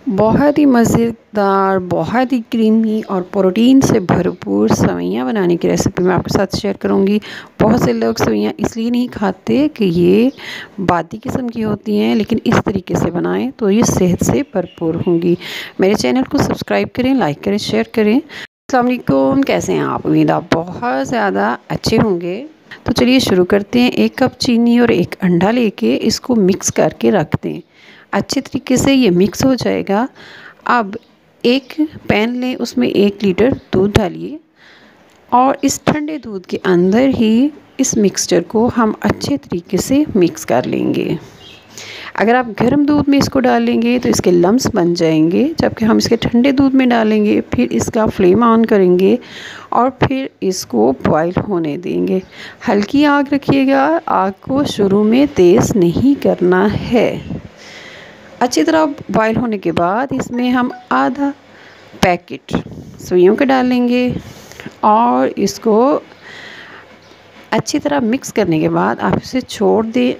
बहुत ही मज़ेदार, बहुत ही क्रीमी और प्रोटीन से भरपूर सेवइयाँ बनाने की रेसिपी मैं आपके साथ शेयर करूंगी। बहुत से लोग सेवइयाँ इसलिए नहीं खाते कि ये बादी किस्म की होती हैं, लेकिन इस तरीके से बनाएं तो ये सेहत से भरपूर होंगी। मेरे चैनल को सब्सक्राइब करें, लाइक करें, शेयर करें। अस्सलाम वालेकुम, कैसे हैं आप? उम्मीद आप बहुत ज़्यादा अच्छे होंगे। तो चलिए शुरू करते हैं। 1 कप चीनी और 1 अंडा लेके इसको मिक्स करके रख दें। अच्छे तरीके से ये मिक्स हो जाएगा। अब एक पैन लें, उसमें 1 लीटर दूध डालिए और इस ठंडे दूध के अंदर ही इस मिक्सचर को हम अच्छे तरीके से मिक्स कर लेंगे। अगर आप गर्म दूध में इसको डालेंगे तो इसके लम्स बन जाएंगे, जबकि हम इसके ठंडे दूध में डालेंगे फिर इसका फ्लेम ऑन करेंगे और फिर इसको बॉईल होने देंगे। हल्की आग रखिएगा, आग को शुरू में तेज़ नहीं करना है। अच्छी तरह बॉईल होने के बाद इसमें हम आधा पैकेट सेवइयों का डालेंगे और इसको अच्छी तरह मिक्स करने के बाद आप इसे छोड़ दें,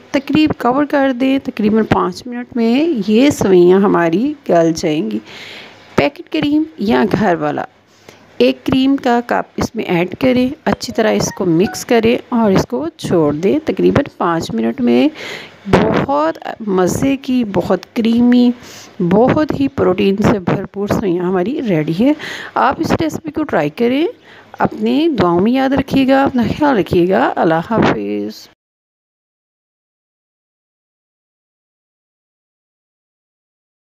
कवर कर दें। तकरीबन 5 मिनट में ये सेवइयाँ हमारी गल जाएंगी। पैकेट क्रीम या घर वाला 1 क्रीम का कप इसमें ऐड करें, अच्छी तरह इसको मिक्स करें और इसको छोड़ दें। तकरीबन 5 मिनट में बहुत मज़े की, बहुत क्रीमी, बहुत ही प्रोटीन से भरपूर सेवइयाँ हमारी रेडी है। आप इस रेसिपी को ट्राई करें। अपनी दुआओं में याद रखिएगा, अपना ख्याल रखिएगा। अल्लाह हाफ़िज़।